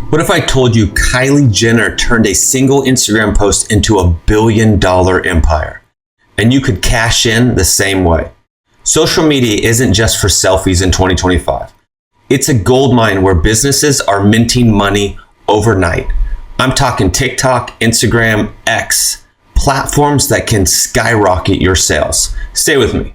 What if I told you Kylie Jenner turned a single Instagram post into $1 billion empire? And you could cash in the same way. Social media isn't just for selfies in 2025. It's a goldmine where businesses are minting money overnight. I'm talking TikTok, Instagram, X, platforms that can skyrocket your sales. Stay with me.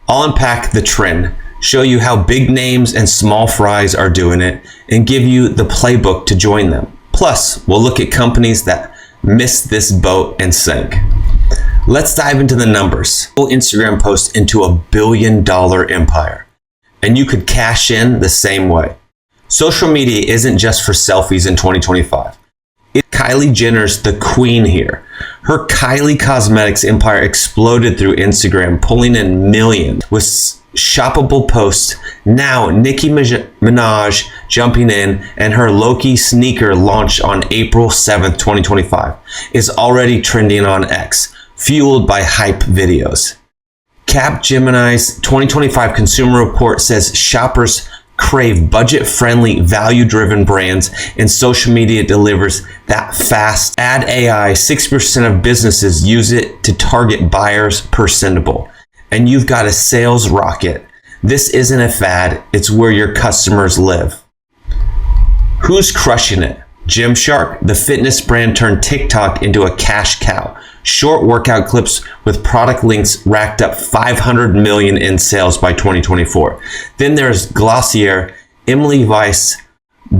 I'll unpack the trend, show you how big names and small fries are doing it, and give you the playbook to join them. Plus, we'll look at companies that missed this boat and sank. Let's dive into the numbers. Instagram post into $1 billion empire, and you could cash in the same way. Social media isn't just for selfies in 2025. Kylie Jenner's the queen here. Her Kylie Cosmetics empire exploded through Instagram, pulling in millions with shoppable posts. Now, Nicki Minaj jumping in, and her Loki sneaker launched on April 7th, 2025, is already trending on X, fueled by hype videos. Capgemini's 2025 consumer report says shoppers crave budget-friendly, value-driven brands, and social media delivers that fast. Ad AI, 6% of businesses use it to target buyers per sendable. And you've got a sales rocket. This isn't a fad, it's where your customers live. Who's crushing it? Gymshark, the fitness brand, turned TikTok into a cash cow. Short workout clips with product links racked up 500 million in sales by 2024. Then there's Glossier. Emily Weiss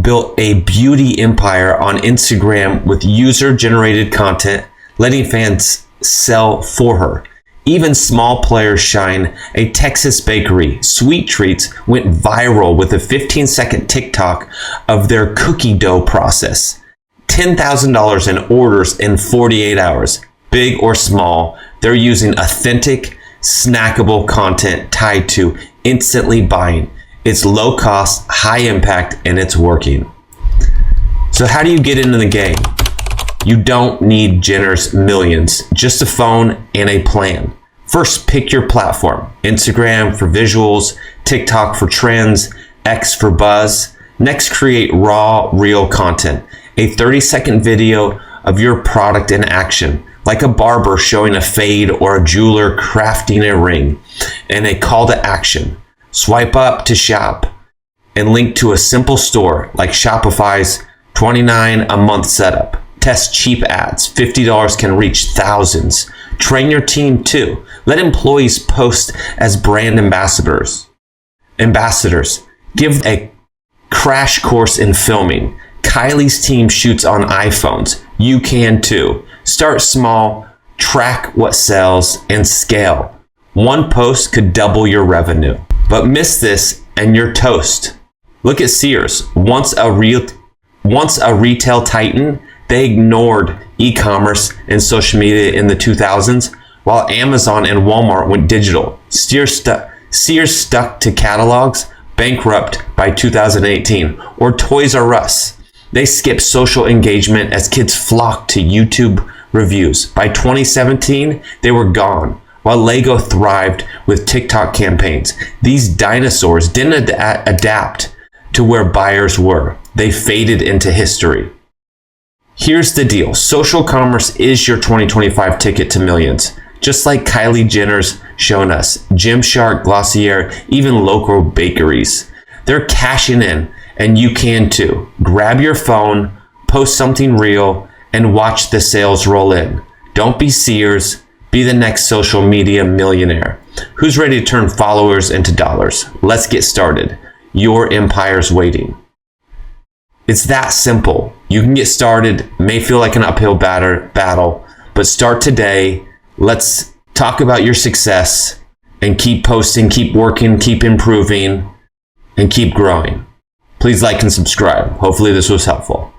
built a beauty empire on Instagram with user-generated content, letting fans sell for her. Even small players shine. A Texas bakery, Sweet Treats, went viral with a 15-second TikTok of their cookie dough process. $10,000 in orders in 48 hours. Big or small, they're using authentic, snackable content tied to instantly buying. It's low cost, high impact, and it's working. So how do you get into the game? You don't need Jenner's millions, just a phone and a plan. First, pick your platform. Instagram for visuals, TikTok for trends, X for buzz. Next, create raw, real content. A 30-second video of your product in action, like a barber showing a fade or a jeweler crafting a ring, and a call to action. Swipe up to shop and link to a simple store like Shopify's $29 a month setup. Test cheap ads. $50 can reach thousands. Train your team too. Let employees post as brand ambassadors. Give a crash course in filming. Kylie's team shoots on iPhones. You can too. Start small, track what sells, and scale. One post could double your revenue. But miss this and you're toast. Look at Sears. Once a retail titan, they ignored e-commerce and social media in the 2000s, while Amazon and Walmart went digital. Sears stuck to catalogs, bankrupt by 2018. Or Toys R Us. They skipped social engagement as kids flocked to YouTube reviews. By 2017, they were gone, while Lego thrived with TikTok campaigns. These dinosaurs didn't adapt to where buyers were. They faded into history. Here's the deal. Social commerce is your 2025 ticket to millions. Just like Kylie Jenner's shown us, Gymshark, Glossier, even local bakeries. They're cashing in, and you can too. Grab your phone, post something real, and watch the sales roll in. Don't be Sears, be the next social media millionaire. Who's ready to turn followers into dollars? Let's get started. Your empire's waiting. It's that simple. You can get started. May feel like an uphill battle, but start today. Let's talk about your success. and keep posting, keep working, keep improving, and keep growing. Please like and subscribe. Hopefully this was helpful.